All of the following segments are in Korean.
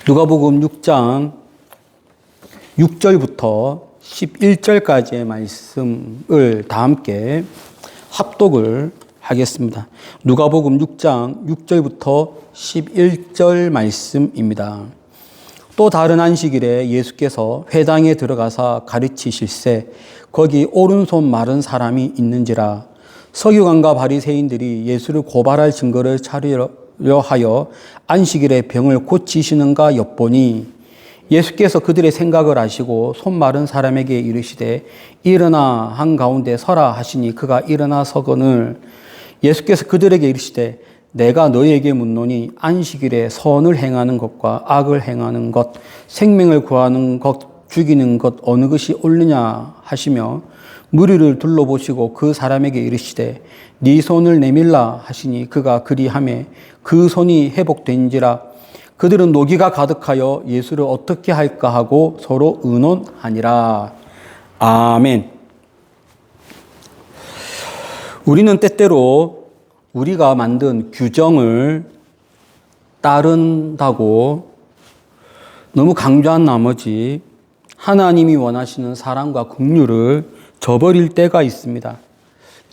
누가복음 6장 6절부터 11절까지의 말씀을 다 함께 합독을 하겠습니다. 누가복음 6장 6절부터 11절 말씀입니다. 또 다른 안식일에 예수께서 회당에 들어가사 가르치실세 거기 오른손 마른 사람이 있는지라. 서기관과 바리새인들이 예수를 고발할 증거를 찾으려 하여 안식일에 병을 고치시는가 엿보니 예수께서 그들의 생각을 아시고 손 마른 사람에게 이르시되 일어나 한가운데 서라 하시니 그가 일어나 서거늘 예수께서 그들에게 이르시되 내가 너희에게 묻노니 안식일에 선을 행하는 것과 악을 행하는 것, 생명을 구하는 것, 죽이는 것 어느 것이 옳으냐 하시며 무리를 둘러보시고 그 사람에게 이르시되 네 손을 내밀라 하시니 그가 그리하매 그 손이 회복된지라. 그들은 노기가 가득하여 예수를 어떻게 할까 하고 서로 의논하니라. 아멘. 우리는 때때로 우리가 만든 규정을 따른다고 너무 강조한 나머지 하나님이 원하시는 사랑과 긍휼을 저버릴 때가 있습니다.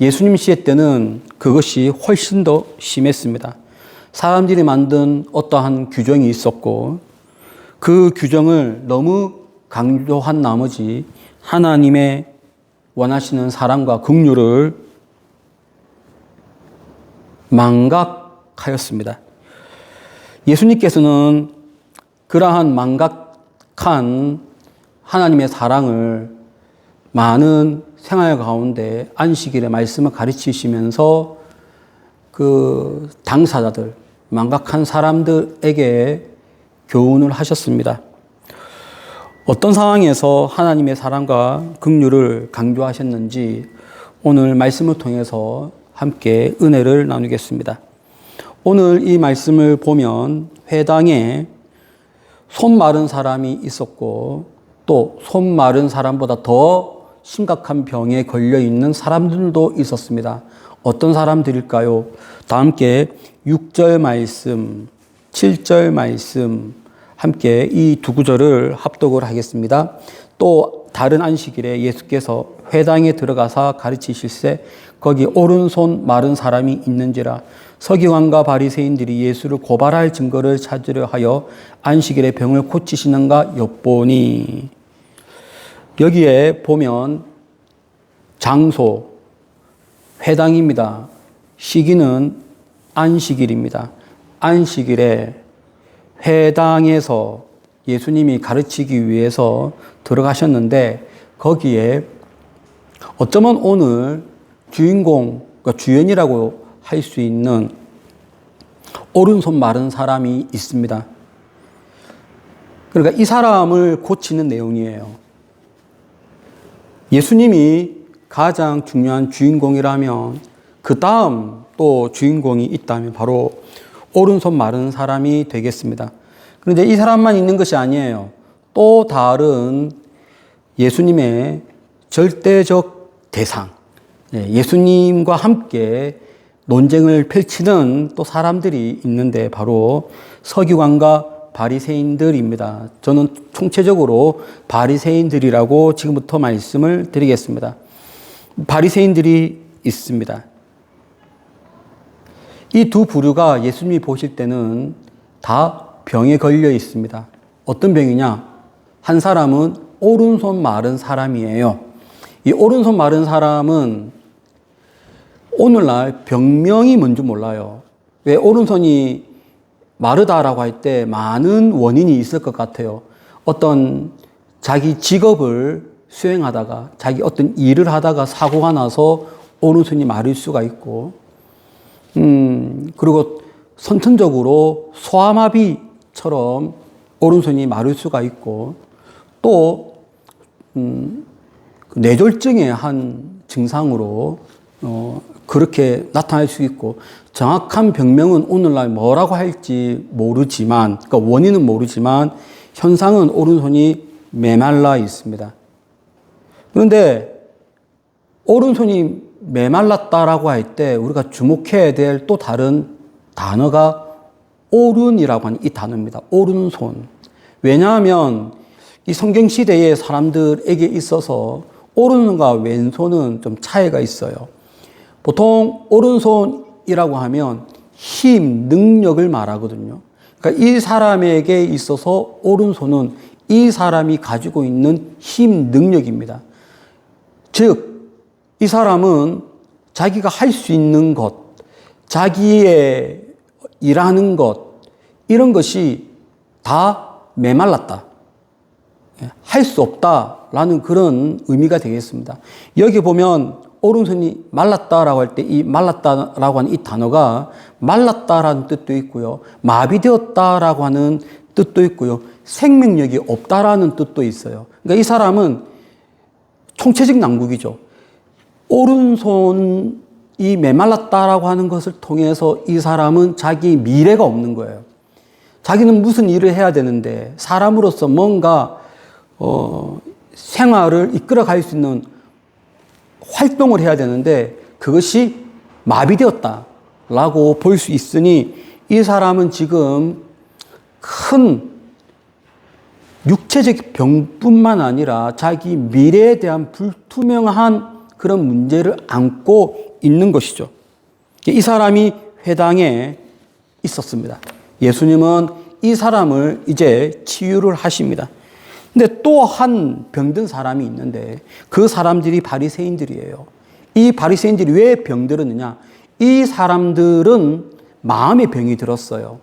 예수님 시대 때는 그것이 훨씬 더 심했습니다. 사람들이 만든 어떠한 규정이 있었고 그 규정을 너무 강조한 나머지 하나님의 원하시는 사랑과 긍휼을 망각하였습니다. 예수님께서는 그러한 망각한 하나님의 사랑을 많은 생활 가운데 안식일의 말씀을 가르치시면서 그 당사자들, 망각한 사람들에게 교훈을 하셨습니다. 어떤 상황에서 하나님의 사랑과 긍휼을 강조하셨는지 오늘 말씀을 통해서 함께 은혜를 나누겠습니다. 오늘 이 말씀을 보면 회당에 손 마른 사람이 있었고 또 손 마른 사람보다 더 심각한 병에 걸려 있는 사람들도 있었습니다. 어떤 사람들일까요? 다 함께 6절 말씀, 7절 말씀 함께 이 두 구절을 합독을 하겠습니다. 또 다른 안식일에 예수께서 회당에 들어가사 가르치실세 거기 오른손 마른 사람이 있는지라. 서기관과 바리새인들이 예수를 고발할 증거를 찾으려 하여 안식일에 병을 고치시는가 엿보니. 여기에 보면 장소 회당입니다. 시기는 안식일입니다. 안식일에 회당에서 예수님이 가르치기 위해서 들어가셨는데 거기에 어쩌면 오늘 주인공, 그러니까 주연이라고 할 수 있는 오른손 마른 사람이 있습니다. 그러니까 이 사람을 고치는 내용이에요. 예수님이 가장 중요한 주인공이라면 그 다음 또 주인공이 있다면 바로 오른손 마른 사람이 되겠습니다. 그런데 이 사람만 있는 것이 아니에요. 또 다른 예수님의 절대적 대상, 예수님과 함께 논쟁을 펼치는 또 사람들이 있는데 바로 서기관과 바리새인들입니다. 저는 총체적으로 바리새인들이라고 지금부터 말씀을 드리겠습니다. 바리새인들이 있습니다. 이 두 부류가 예수님이 보실 때는 다 병에 걸려 있습니다. 어떤 병이냐? 한 사람은 오른손 마른 사람이에요. 이 오른손 마른 사람은 오늘날 병명이 뭔지 몰라요. 왜 오른손이 마르다라고 할 때 많은 원인이 있을 것 같아요. 어떤 자기 직업을 수행하다가 자기 어떤 일을 하다가 사고가 나서 오른손이 마를 수가 있고 그리고 선천적으로 소아마비처럼 오른손이 마를 수가 있고 또 뇌졸중의 한 증상으로 그렇게 나타날 수 있고 정확한 병명은 오늘날 뭐라고 할지 모르지만 그러니까 원인은 모르지만 현상은 오른손이 메말라 있습니다. 그런데 오른손이 메말랐다라고 할 때 우리가 주목해야 될 또 다른 단어가 오른이라고 하는 이 단어입니다. 오른손. 왜냐하면 이 성경 시대의 사람들에게 있어서 오른손과 왼손은 좀 차이가 있어요. 보통 오른손이라고 하면 힘, 능력을 말하거든요. 그러니까 이 사람에게 있어서 오른손은 이 사람이 가지고 있는 힘, 능력입니다. 즉, 이 사람은 자기가 할 수 있는 것, 자기의 일하는 것, 이런 것이 다 메말랐다. 할 수 없다라는 그런 의미가 되겠습니다. 여기 보면 오른손이 말랐다라고 할 때 이 말랐다라고 하는 이 단어가 말랐다라는 뜻도 있고요. 마비되었다라고 하는 뜻도 있고요. 생명력이 없다라는 뜻도 있어요. 그러니까 이 사람은 총체적 난국이죠. 오른손이 메말랐다라고 하는 것을 통해서 이 사람은 자기 미래가 없는 거예요. 자기는 무슨 일을 해야 되는데 사람으로서 뭔가 생활을 이끌어 갈 수 있는 활동을 해야 되는데 그것이 마비되었다라고 볼 수 있으니 이 사람은 지금 큰 육체적 병뿐만 아니라 자기 미래에 대한 불투명한 그런 문제를 안고 있는 것이죠. 이 사람이 회당에 있었습니다. 예수님은 이 사람을 이제 치유를 하십니다. 근데 또 한 병든 사람이 있는데 그 사람들이 바리새인들이에요. 이 바리새인들이 왜 병들었느냐? 이 사람들은 마음의 병이 들었어요.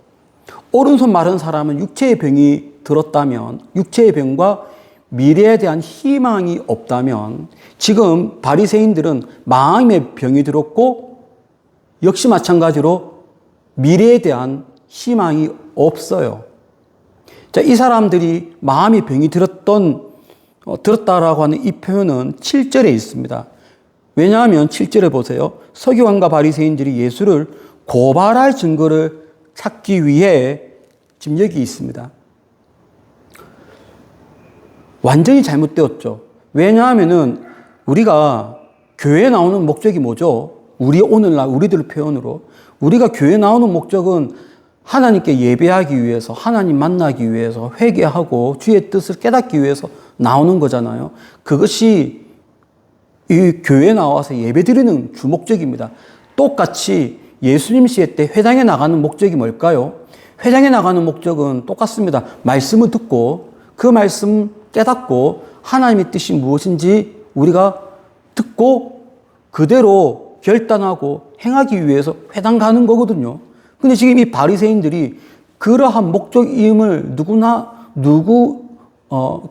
오른손 마른 사람은 육체의 병이 들었다면, 육체의 병과 미래에 대한 희망이 없다면 지금 바리새인들은 마음의 병이 들었고 역시 마찬가지로 미래에 대한 희망이 없어요. 자, 이 사람들이 마음의 병이 들었다라고 하는 이 표현은 7절에 있습니다. 왜냐하면 7절에 보세요. 서기관과 바리새인들이 예수를 고발할 증거를 찾기 위해 지금 여기 있습니다. 완전히 잘못되었죠. 왜냐하면은 우리가 교회에 나오는 목적이 뭐죠? 오늘날 우리들 표현으로 우리가 교회에 나오는 목적은 하나님께 예배하기 위해서, 하나님 만나기 위해서, 회개하고 주의 뜻을 깨닫기 위해서 나오는 거잖아요. 그것이 이 교회에 나와서 예배드리는 주목적입니다. 똑같이 예수님 시대 때 회당에 나가는 목적이 뭘까요? 회당에 나가는 목적은 똑같습니다. 말씀을 듣고 그 말씀 깨닫고 하나님의 뜻이 무엇인지 우리가 듣고 그대로 결단하고 행하기 위해서 회당 가는 거거든요. 근데 지금 이 바리새인들이 그러한 목적임을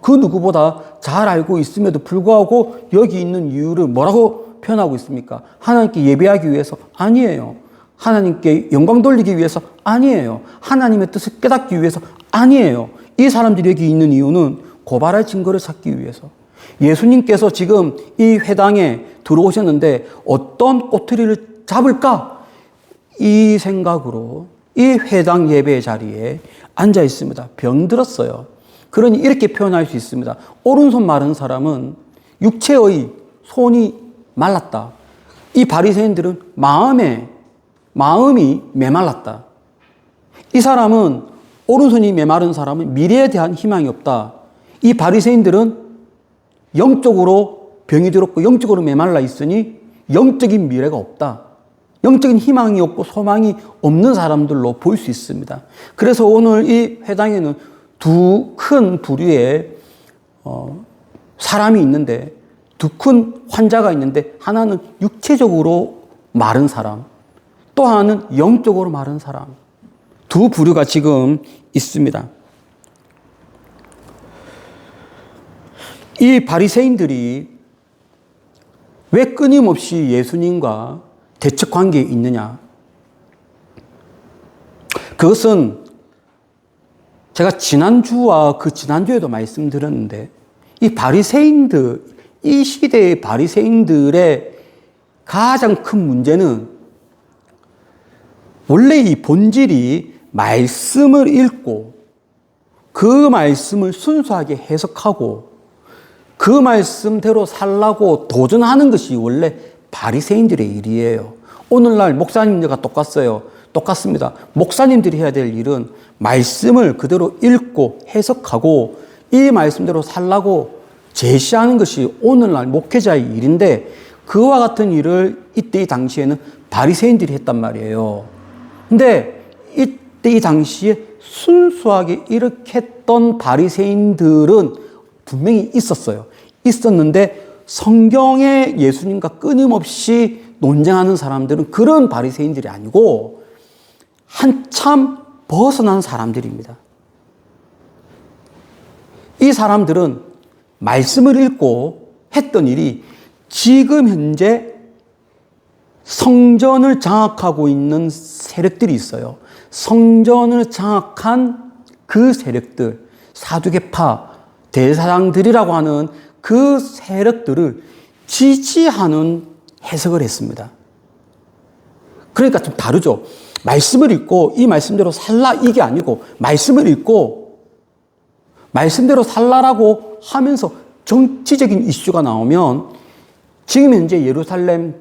그 누구보다 잘 알고 있음에도 불구하고 여기 있는 이유를 뭐라고 표현하고 있습니까? 하나님께 예배하기 위해서 아니에요. 하나님께 영광 돌리기 위해서 아니에요. 하나님의 뜻을 깨닫기 위해서 아니에요. 이 사람들이 여기 있는 이유는 고발할 증거를 찾기 위해서. 예수님께서 지금 이 회당에 들어오셨는데 어떤 꼬투리를 잡을까? 이 생각으로 이 회당 예배 자리에 앉아 있습니다. 병들었어요. 그러니 이렇게 표현할 수 있습니다. 오른손 마른 사람은 육체의 손이 말랐다. 이 바리새인들은 마음이 메말랐다. 이 사람은 오른손이 메마른 사람은 미래에 대한 희망이 없다. 이 바리새인들은 영적으로 병이 들었고 영적으로 메말라 있으니 영적인 미래가 없다. 영적인 희망이 없고 소망이 없는 사람들로 볼 수 있습니다. 그래서 오늘 이 회당에는 두 큰 부류의 사람이 있는데, 두 큰 환자가 있는데, 하나는 육체적으로 마른 사람, 또 하나는 영적으로 마른 사람. 두 부류가 지금 있습니다. 이 바리새인들이 왜 끊임없이 예수님과 대척 관계에 있느냐? 그것은 제가 지난주와 그 지난주에도 말씀드렸는데 이 바리새인들, 이 시대의 바리새인들의 가장 큰 문제는 원래 이 본질이 말씀을 읽고 그 말씀을 순수하게 해석하고 그 말씀대로 살라고 도전하는 것이 원래 바리새인들의 일이에요. 오늘날 목사님들과 똑같아요. 똑같습니다. 목사님들이 해야 될 일은 말씀을 그대로 읽고 해석하고 이 말씀대로 살라고 제시하는 것이 오늘날 목회자의 일인데 그와 같은 일을 이때 이 당시에는 바리새인들이 했단 말이에요. 근데 이때 이 당시에 순수하게 이렇게 했던 바리새인들은 분명히 있었어요. 있었는데 성경에 예수님과 끊임없이 논쟁하는 사람들은 그런 바리새인들이 아니고 한참 벗어난 사람들입니다. 이 사람들은 말씀을 읽고 했던 일이 지금 현재 성전을 장악하고 있는 세력들이 있어요. 성전을 장악한 그 세력들, 사두개파, 대사장들이라고 하는 그 세력들을 지지하는 해석을 했습니다. 그러니까 좀 다르죠. 말씀을 읽고 이 말씀대로 살라 이게 아니고 말씀을 읽고 말씀대로 살라라고 하면서 정치적인 이슈가 나오면 지금 현재 예루살렘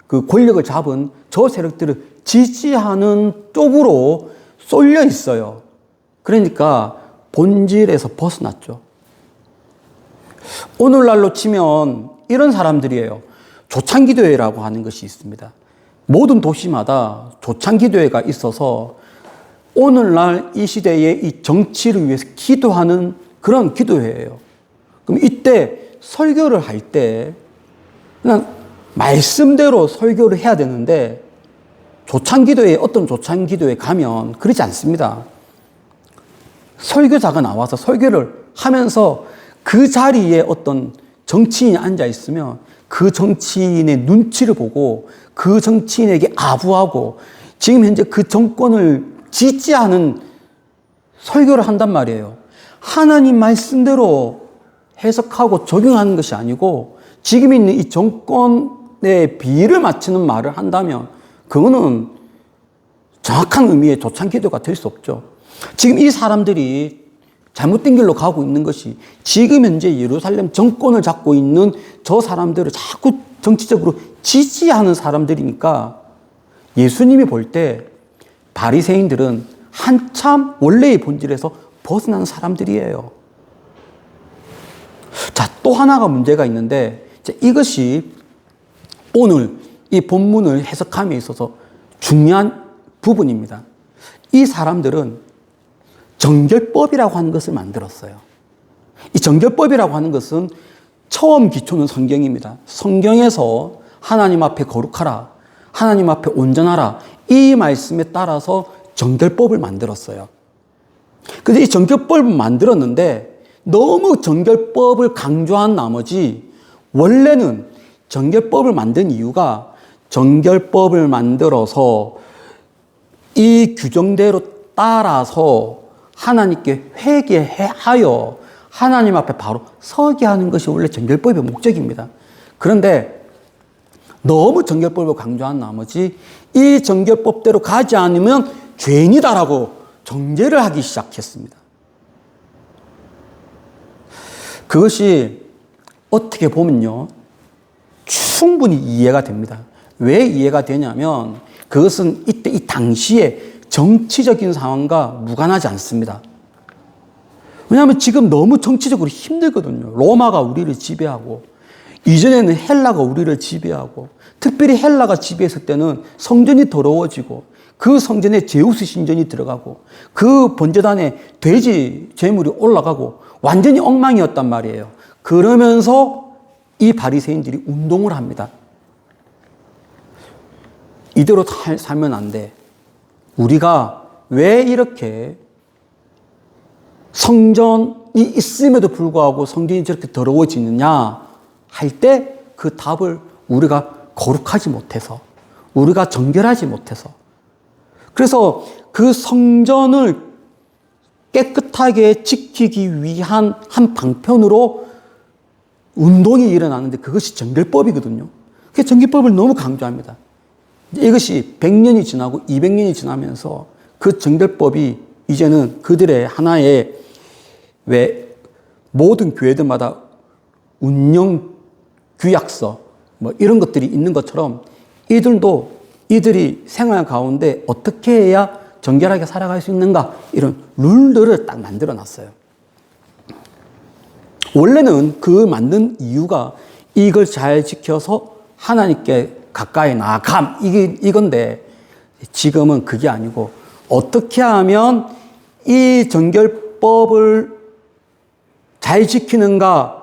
그 권력을 잡은 저 세력들을 지지하는 쪽으로 쏠려 있어요. 그러니까 본질에서 벗어났죠. 오늘날로 치면 이런 사람들이에요. 조창기도회라고 하는 것이 있습니다. 모든 도시마다 조창기도회가 있어서 오늘날 이 시대의 이 정치를 위해서 기도하는 그런 기도회예요. 그럼 이때 설교를 할 때 그냥 말씀대로 설교를 해야 되는데 조창기도회 어떤 조창기도회 가면 그러지 않습니다. 설교자가 나와서 설교를 하면서 그 자리에 어떤 정치인이 앉아 있으면 그 정치인의 눈치를 보고 그 정치인에게 아부하고 지금 현재 그 정권을 지지하는 설교를 한단 말이에요. 하나님 말씀대로 해석하고 적용하는 것이 아니고 지금 있는 이 정권에 비를 맞추는 말을 한다면 그거는 정확한 의미의 조창기도가 될 수 없죠. 지금 이 사람들이 잘못된 길로 가고 있는 것이 지금 현재 예루살렘 정권을 잡고 있는 저 사람들을 자꾸 정치적으로 지지하는 사람들이니까 예수님이 볼 때 바리새인들은 한참 원래의 본질에서 벗어난 사람들이에요. 자, 또 하나가 문제가 있는데 이것이 오늘 이 본문을 해석함에 있어서 중요한 부분입니다. 이 사람들은 정결법이라고 하는 것을 만들었어요. 이 정결법이라고 하는 것은 처음 기초는 성경입니다. 성경에서 하나님 앞에 거룩하라, 하나님 앞에 온전하라, 이 말씀에 따라서 정결법을 만들었어요. 그래서 이 정결법을 만들었는데 너무 정결법을 강조한 나머지 원래는 정결법을 만든 이유가 정결법을 만들어서 이 규정대로 따라서 하나님께 회개하여 하나님 앞에 바로 서게 하는 것이 원래 정결법의 목적입니다. 그런데 너무 정결법을 강조한 나머지 이 정결법대로 가지 않으면 죄인이다라고 정죄를 하기 시작했습니다. 그것이 어떻게 보면요, 충분히 이해가 됩니다. 왜 이해가 되냐면 그것은 이때 이 당시에 정치적인 상황과 무관하지 않습니다. 왜냐하면 지금 너무 정치적으로 힘들거든요. 로마가 우리를 지배하고 이전에는 헬라가 우리를 지배하고 특별히 헬라가 지배했을 때는 성전이 더러워지고 그 성전에 제우스 신전이 들어가고 그 번제단에 돼지 제물이 올라가고 완전히 엉망이었단 말이에요. 그러면서 이 바리새인들이 운동을 합니다. 이대로 살면 안 돼. 우리가 왜 이렇게 성전이 있음에도 불구하고 성전이 저렇게 더러워지느냐 할 때 그 답을 우리가 거룩하지 못해서, 우리가 정결하지 못해서, 그래서 그 성전을 깨끗하게 지키기 위한 한 방편으로 운동이 일어나는데 그것이 정결법이거든요. 그 정결법을 너무 강조합니다. 이것이 100년이 지나고 200년이 지나면서 그 정결법이 이제는 그들의 하나의 왜 모든 교회들마다 운영 규약서 뭐 이런 것들이 있는 것처럼 이들도 이들이 생활 가운데 어떻게 해야 정결하게 살아갈 수 있는가, 이런 룰들을 딱 만들어 놨어요. 원래는 그 만든 이유가 이걸 잘 지켜서 하나님께 가까이 나아감, 이건데 지금은 그게 아니고 어떻게 하면 이 정결법을 잘 지키는가,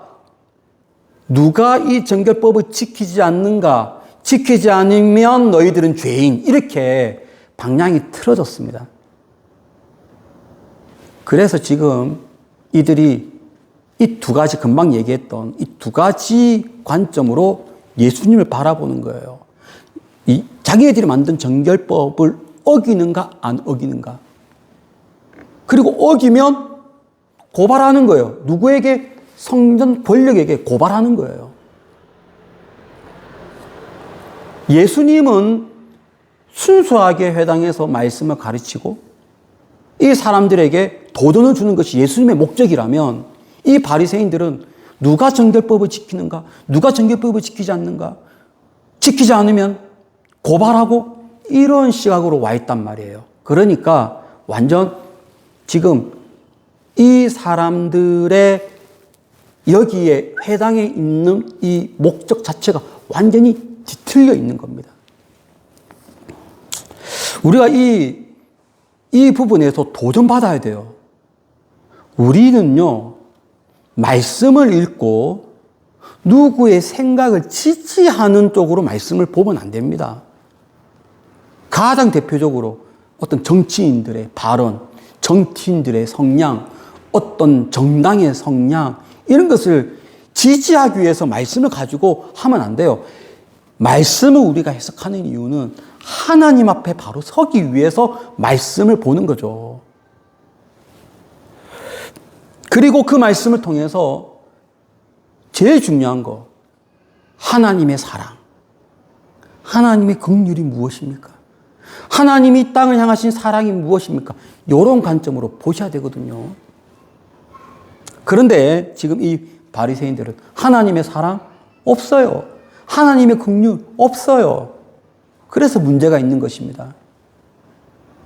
누가 이 정결법을 지키지 않는가, 지키지 않으면 너희들은 죄인, 이렇게 방향이 틀어졌습니다. 그래서 지금 이들이 이 두 가지, 금방 얘기했던 이 두 가지 관점으로 예수님을 바라보는 거예요. 자기네들이 만든 정결법을 어기는가 안 어기는가. 그리고 어기면 고발하는 거예요. 누구에게? 성전 권력에게 고발하는 거예요. 예수님은 순수하게 회당에서 말씀을 가르치고 이 사람들에게 도전을 주는 것이 예수님의 목적이라면, 이 바리새인들은 누가 정결법을 지키는가, 누가 정결법을 지키지 않는가, 지키지 않으면 고발하고, 이런 시각으로 와 있단 말이에요. 그러니까 완전 지금 이 사람들의 여기에 회당에 있는 이 목적 자체가 완전히 뒤틀려 있는 겁니다. 우리가 이 부분에서 도전받아야 돼요. 우리는요, 말씀을 읽고 누구의 생각을 지지하는 쪽으로 말씀을 보면 안 됩니다. 가장 대표적으로 어떤 정치인들의 발언, 정치인들의 성향, 어떤 정당의 성향, 이런 것을 지지하기 위해서 말씀을 가지고 하면 안 돼요. 말씀을 우리가 해석하는 이유는 하나님 앞에 바로 서기 위해서 말씀을 보는 거죠. 그리고 그 말씀을 통해서 제일 중요한 거, 하나님의 사랑, 하나님의 긍휼이 무엇입니까? 하나님이 땅을 향하신 사랑이 무엇입니까? 이런 관점으로 보셔야 되거든요. 그런데 지금 이 바리새인들은 하나님의 사랑 없어요. 하나님의 긍휼 없어요. 그래서 문제가 있는 것입니다.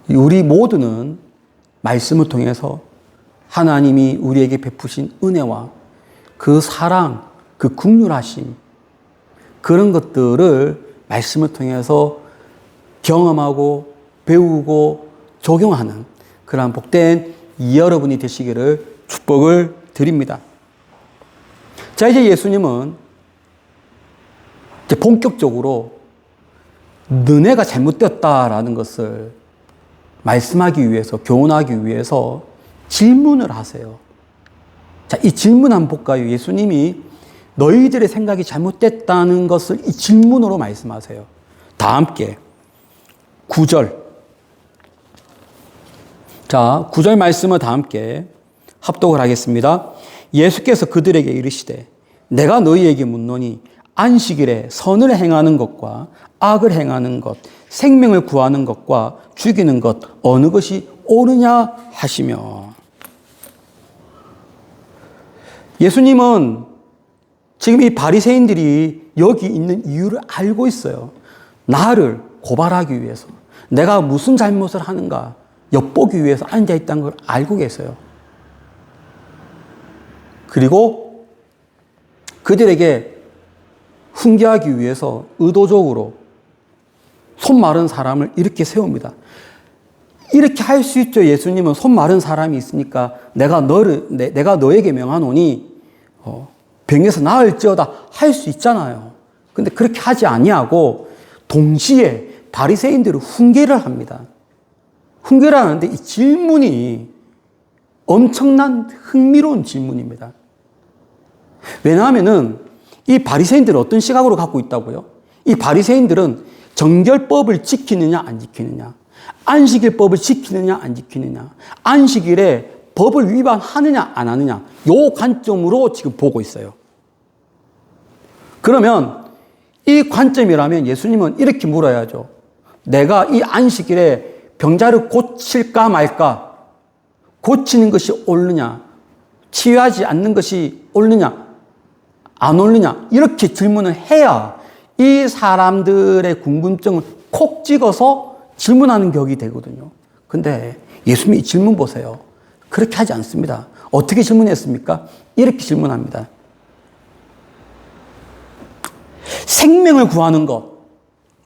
우리 모두는 말씀을 통해서 하나님이 우리에게 베푸신 은혜와 그 사랑, 그 긍휼하심, 그런 것들을 말씀을 통해서 경험하고 배우고 적용하는 그러한 복된 여러분이 되시기를 축복을 드립니다. 자, 이제 예수님은 이제 본격적으로 너네가 잘못되었다라는 것을 말씀하기 위해서, 교훈하기 위해서 질문을 하세요. 자, 이 질문 한번 볼까요? 예수님이 너희들의 생각이 잘못됐다는 것을 이 질문으로 말씀하세요. 다 함께 9절. 자, 9절 말씀을 다 함께 합독을 하겠습니다. 예수께서 그들에게 이르시되 내가 너희에게 묻노니 안식일에 선을 행하는 것과 악을 행하는 것, 생명을 구하는 것과 죽이는 것 어느 것이 옳으냐 하시며, 예수님은 지금 이 바리새인들이 여기 있는 이유를 알고 있어요. 나를 고발하기 위해서, 내가 무슨 잘못을 하는가 엿보기 위해서 앉아있다는 걸 알고 계세요. 그리고 그들에게 훈계하기 위해서 의도적으로 손 마른 사람을 이렇게 세웁니다. 이렇게 할 수 있죠. 예수님은 손 마른 사람이 있으니까 내가 너에게 명하노니 병에서 나을지어다 할 수 있잖아요. 근데 그렇게 하지 아니하고 동시에 바리새인들을 훈계를 합니다. 훈계를 하는데 이 질문이 엄청난 흥미로운 질문입니다. 왜냐하면은 이 바리새인들은 어떤 시각으로 갖고 있다고요? 이 바리새인들은 정결법을 지키느냐 안 지키느냐, 안식일법을 지키느냐 안 지키느냐, 안식일에 법을 위반하느냐 안 하느냐, 요 관점으로 지금 보고 있어요. 그러면 이 관점이라면 예수님은 이렇게 물어야죠. 내가 이 안식일에 병자를 고칠까 말까, 고치는 것이 옳느냐, 치유하지 않는 것이 옳느냐, 안 옳느냐, 이렇게 질문을 해야 이 사람들의 궁금증을 콕 찍어서 질문하는 격이 되거든요. 근데 예수님이 이 질문 보세요. 그렇게 하지 않습니다. 어떻게 질문했습니까? 이렇게 질문합니다. 생명을 구하는 것,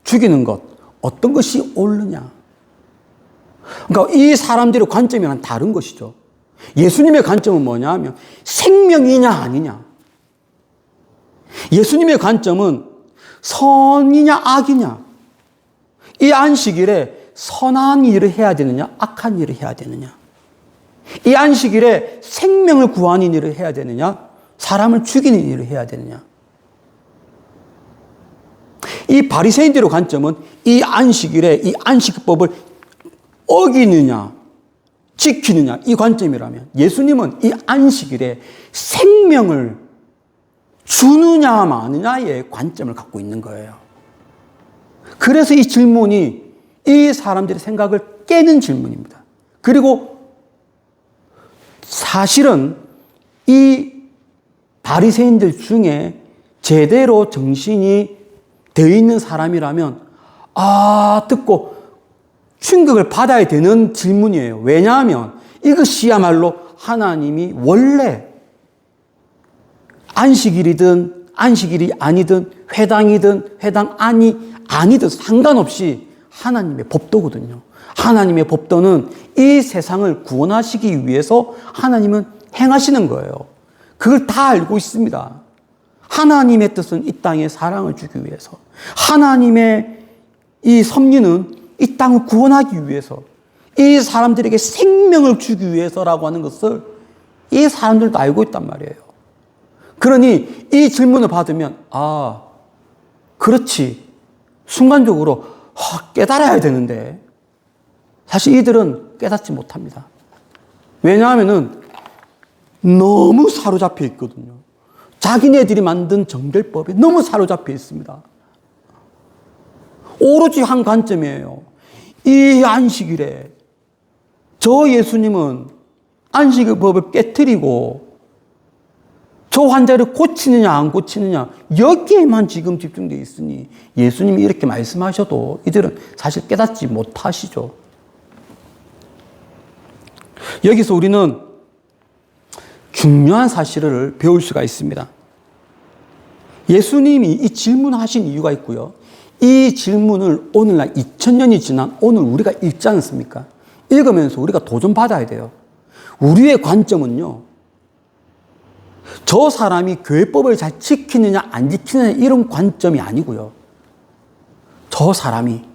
죽이는 것, 어떤 것이 옳으냐? 그러니까 이 사람들의 관점이랑 다른 것이죠. 예수님의 관점은 뭐냐 하면 생명이냐 아니냐. 예수님의 관점은 선이냐 악이냐. 이 안식일에 선한 일을 해야 되느냐 악한 일을 해야 되느냐. 이 안식일에 생명을 구하는 일을 해야 되느냐 사람을 죽이는 일을 해야 되느냐. 이 바리새인들의 관점은 이 안식일에 이 안식법을 어기느냐 지키느냐 이 관점이라면 예수님은 이 안식일에 생명을 주느냐 마느냐의 관점을 갖고 있는 거예요. 그래서 이 질문이 이 사람들의 생각을 깨는 질문입니다. 그리고 사실은 이 바리새인들 중에 제대로 정신이 되어 있는 사람이라면 듣고 충격을 받아야 되는 질문이에요. 왜냐하면 이것이야말로 하나님이 원래 안식일이든 안식일이 아니든 회당이든 회당 아니든 상관없이 하나님의 법도거든요. 하나님의 법도는 이 세상을 구원하시기 위해서 하나님은 행하시는 거예요. 그걸 다 알고 있습니다. 하나님의 뜻은 이 땅에 사랑을 주기 위해서, 하나님의 이 섭리는 이 땅을 구원하기 위해서, 이 사람들에게 생명을 주기 위해서라고 하는 것을 이 사람들도 알고 있단 말이에요. 그러니 이 질문을 받으면 그렇지. 순간적으로 깨달아야 되는데 사실 이들은 깨닫지 못합니다. 왜냐하면 너무 사로잡혀 있거든요. 자기네들이 만든 정결법에 너무 사로잡혀 있습니다. 오로지 한 관점이에요. 이 안식일에 저 예수님은 안식일 법을 깨트리고 저 환자를 고치느냐 안 고치느냐 여기에만 지금 집중되어 있으니 예수님이 이렇게 말씀하셔도 이들은 사실 깨닫지 못하시죠. 여기서 우리는 중요한 사실을 배울 수가 있습니다. 예수님이 이 질문하신 이유가 있고요. 이 질문을 오늘날 2000년이 지난 오늘 우리가 읽지 않습니까? 읽으면서 우리가 도전받아야 돼요. 우리의 관점은요. 저 사람이 교회법을 잘 지키느냐 안 지키느냐 이런 관점이 아니고요. 저 사람이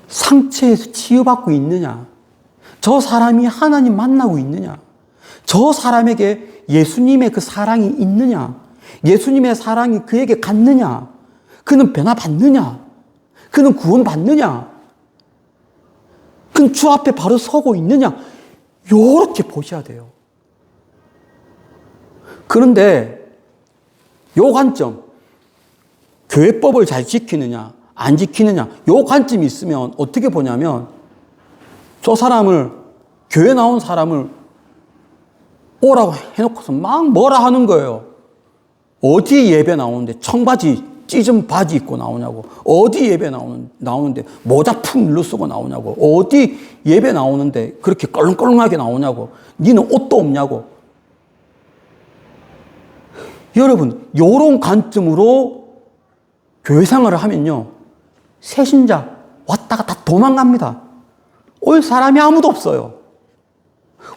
상처에서 치유받고 있느냐, 저 사람이 하나님 만나고 있느냐, 저 사람에게 예수님의 그 사랑이 있느냐, 예수님의 사랑이 그에게 갔느냐, 그는 변화받느냐, 그는 구원받느냐, 그는 주 앞에 바로 서고 있느냐, 요렇게 보셔야 돼요. 그런데 요 관점, 교회법을 잘 지키느냐 안 지키느냐 요 관점이 있으면 어떻게 보냐면 저 사람을, 교회 나온 사람을 오라고 해놓고서 막 뭐라 하는 거예요. 어디 예배 나오는데 청바지 찢은 바지 입고 나오냐고, 어디 예배 나오는데 모자 푹 눌러 쓰고 나오냐고, 어디 예배 나오는데 그렇게 껄렁껄렁하게 나오냐고, 니는 옷도 없냐고. 여러분, 이런 관점으로 교회 생활을 하면요, 새신자 왔다가 다 도망갑니다. 올 사람이 아무도 없어요.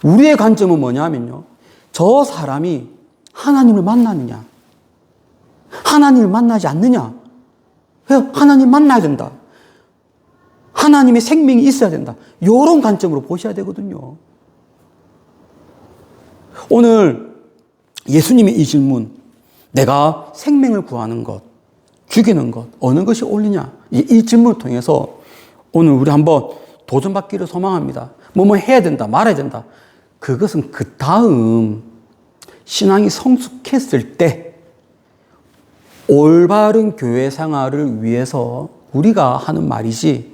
우리의 관점은 뭐냐 하면요, 저 사람이 하나님을 만나느냐, 하나님을 만나지 않느냐. 하나님 만나야 된다. 하나님의 생명이 있어야 된다. 이런 관점으로 보셔야 되거든요. 오늘 예수님의 이 질문, 내가 생명을 구하는 것, 죽이는 것, 어느 것이 옳으냐, 이 질문을 통해서 오늘 우리 한번 도전받기를 소망합니다. 뭐뭐 해야 된다, 말아야 된다. 그것은 그 다음 신앙이 성숙했을 때 올바른 교회 생활을 위해서 우리가 하는 말이지,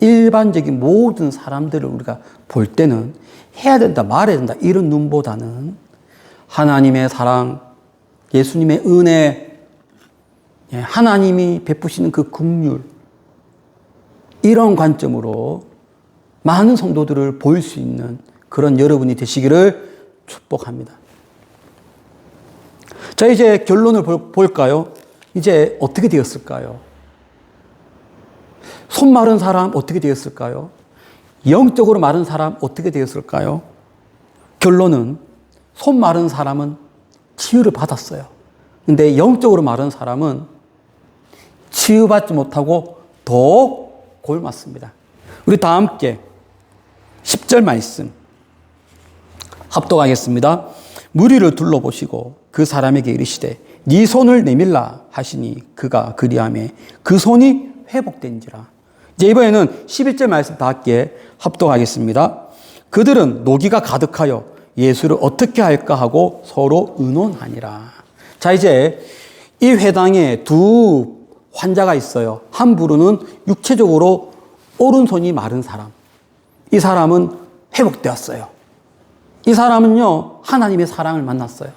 일반적인 모든 사람들을 우리가 볼 때는 해야 된다, 말해야 된다 이런 눈보다는 하나님의 사랑, 예수님의 은혜, 하나님이 베푸시는 그 긍휼, 이런 관점으로 많은 성도들을 볼 수 있는 그런 여러분이 되시기를 축복합니다. 자, 이제 결론을 볼까요? 이제 어떻게 되었을까요? 손 마른 사람 어떻게 되었을까요? 영적으로 마른 사람 어떻게 되었을까요? 결론은 손 마른 사람은 치유를 받았어요. 근데 영적으로 마른 사람은 치유받지 못하고 더 골맞습니다. 우리 다 함께 10절 말씀 합독하겠습니다. 무리를 둘러보시고 그 사람에게 이르시되 네 손을 내밀라 하시니 그가 그리하매 그 손이 회복된지라. 이제 이번에는 11절 말씀 다 함께 합독하겠습니다. 그들은 노기가 가득하여 예수를 어떻게 할까 하고 서로 의논하니라. 자, 이제 이 회당에 두 환자가 있어요. 한 부류는 육체적으로 오른손이 마른 사람. 이 사람은 회복되었어요. 이 사람은요, 하나님의 사랑을 만났어요.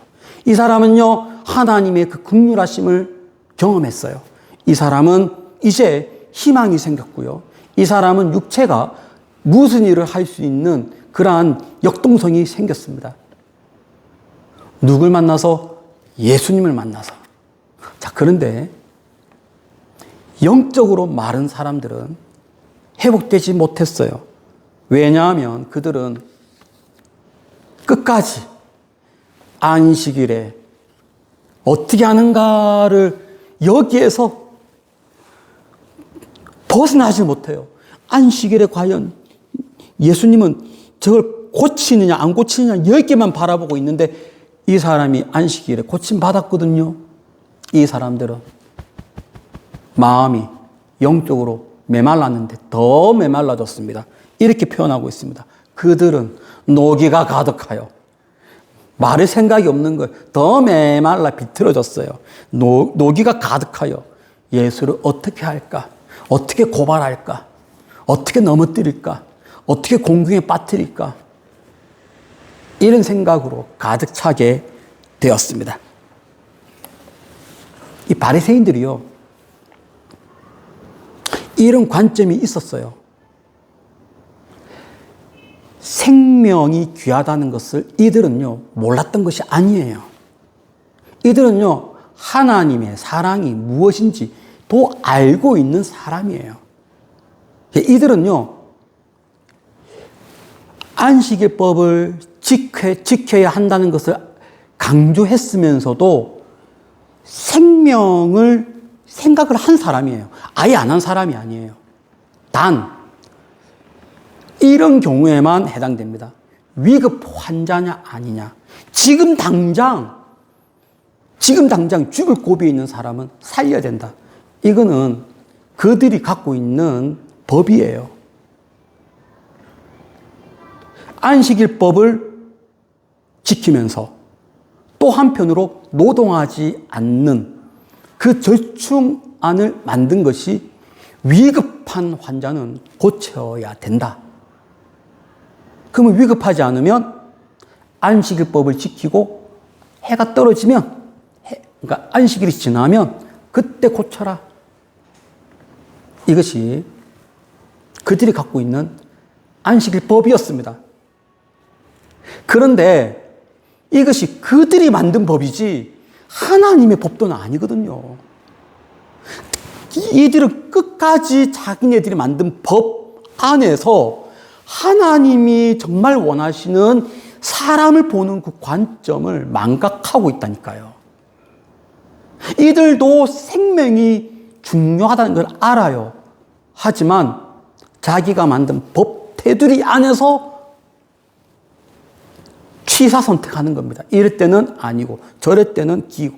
이 사람은요, 하나님의 그 긍휼하심을 경험했어요. 이 사람은 이제 희망이 생겼고요. 이 사람은 육체가 무슨 일을 할 수 있는 그러한 역동성이 생겼습니다. 누굴 만나서? 예수님을 만나서. 자, 그런데 영적으로 마른 사람들은 회복되지 못했어요. 왜냐하면 그들은 끝까지 안식일에 어떻게 하는가를 여기에서 벗어나지 못해요. 안식일에 과연 예수님은 저걸 고치느냐 안 고치느냐 여기만 바라보고 있는데 이 사람이 안식일에 고침 받았거든요. 이 사람들은 마음이 영적으로 메말랐는데 더 메말라졌습니다. 이렇게 표현하고 있습니다. 그들은 노기가 가득하여 말할 생각이 없는 거예요. 더 메말라 비틀어졌어요. 노기가 가득하여 예수를 어떻게 할까? 어떻게 고발할까? 어떻게 넘어뜨릴까? 어떻게 공경에 빠뜨릴까? 이런 생각으로 가득 차게 되었습니다. 이 바리새인들이요, 이런 관점이 있었어요. 생명이 귀하다는 것을 이들은요, 몰랐던 것이 아니에요. 이들은요, 하나님의 사랑이 무엇인지 도 알고 있는 사람이에요. 이들은요, 안식일법을 지켜야 한다는 것을 강조했으면서도 생명을 생각을 한 사람이에요. 아예 안 한 사람이 아니에요. 단 이런 경우에만 해당됩니다. 위급 환자냐 아니냐. 지금 당장 죽을 고비에 있는 사람은 살려야 된다. 이거는 그들이 갖고 있는 법이에요. 안식일법을 지키면서 또 한편으로 노동하지 않는 그 절충안을 만든 것이 위급한 환자는 고쳐야 된다. 그러면 위급하지 않으면 안식일법을 지키고 해가 떨어지면, 그러니까 안식일이 지나면 그때 고쳐라. 이것이 그들이 갖고 있는 안식일법이었습니다. 그런데 이것이 그들이 만든 법이지 하나님의 법도는 아니거든요. 이들은 끝까지 자기네들이 만든 법 안에서 하나님이 정말 원하시는 사람을 보는 그 관점을 망각하고 있다니까요. 이들도 생명이 중요하다는 걸 알아요. 하지만 자기가 만든 법 테두리 안에서 취사 선택하는 겁니다. 이럴 때는 아니고 저럴 때는 기고.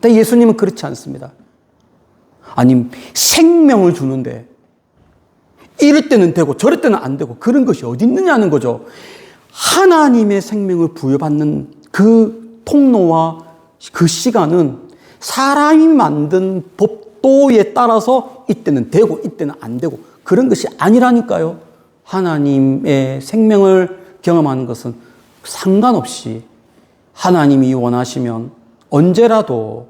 근데 예수님은 그렇지 않습니다. 아니, 생명을 주는데 이럴 때는 되고 저럴 때는 안 되고 그런 것이 어디 있느냐는 거죠. 하나님의 생명을 부여받는 그 통로와 그 시간은 사람이 만든 법도에 따라서 이때는 되고 이때는 안 되고 그런 것이 아니라니까요. 하나님의 생명을 경험하는 것은 상관없이 하나님이 원하시면 언제라도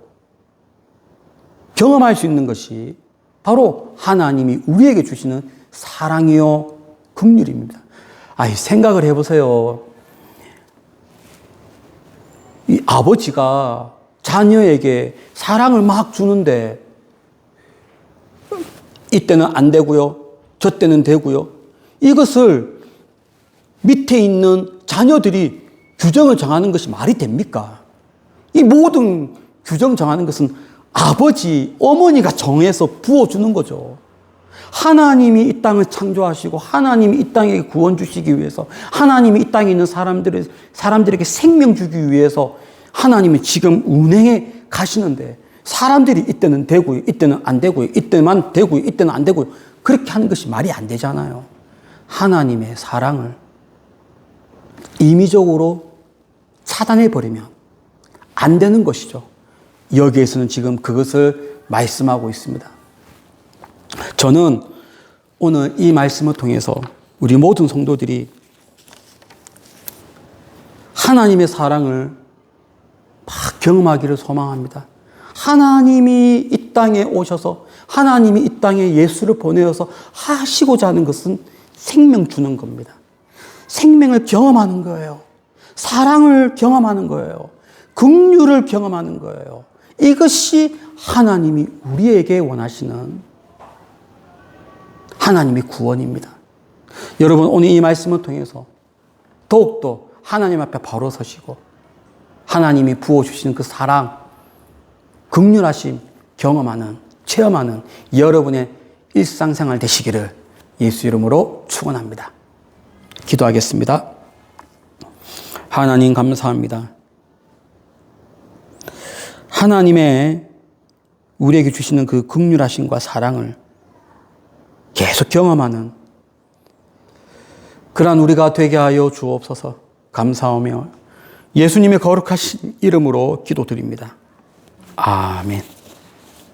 경험할 수 있는 것이 바로 하나님이 우리에게 주시는 사랑이요 긍휼입니다. 생각을 해보세요. 이 아버지가 자녀에게 사랑을 막 주는데 이때는 안 되고요, 저 때는 되고요. 이것을 밑에 있는 자녀들이 규정을 정하는 것이 말이 됩니까? 이 모든 규정 정하는 것은 아버지, 어머니가 정해서 부어주는 거죠. 하나님이 이 땅을 창조하시고 하나님이 이 땅에 구원 주시기 위해서, 하나님이 이 땅에 있는 사람들에게 생명 주기 위해서 하나님은 지금 운행해 가시는데, 사람들이 이때는 되고요, 이때는 안 되고요, 이때만 되고요, 이때는 안 되고요, 그렇게 하는 것이 말이 안 되잖아요. 하나님의 사랑을 임의적으로 차단해버리면 안 되는 것이죠. 여기에서는 지금 그것을 말씀하고 있습니다. 저는 오늘 이 말씀을 통해서 우리 모든 성도들이 하나님의 사랑을 막 경험하기를 소망합니다. 하나님이 이 땅에 오셔서, 하나님이 이 땅에 예수를 보내어서 하시고자 하는 것은 생명 주는 겁니다. 생명을 경험하는 거예요. 사랑을 경험하는 거예요. 긍휼을 경험하는 거예요. 이것이 하나님이 우리에게 원하시는 하나님의 구원입니다. 여러분, 오늘 이 말씀을 통해서 더욱더 하나님 앞에 바로 서시고 하나님이 부어주시는 그 사랑, 긍휼하심 경험하는, 체험하는 여러분의 일상생활 되시기를 예수 이름으로 축원합니다. 기도하겠습니다. 하나님 감사합니다. 하나님의 우리에게 주시는 그 긍휼하심과 사랑을 계속 경험하는 그러한 우리가 되게 하여 주옵소서. 감사하며 예수님의 거룩하신 이름으로 기도드립니다. 아멘.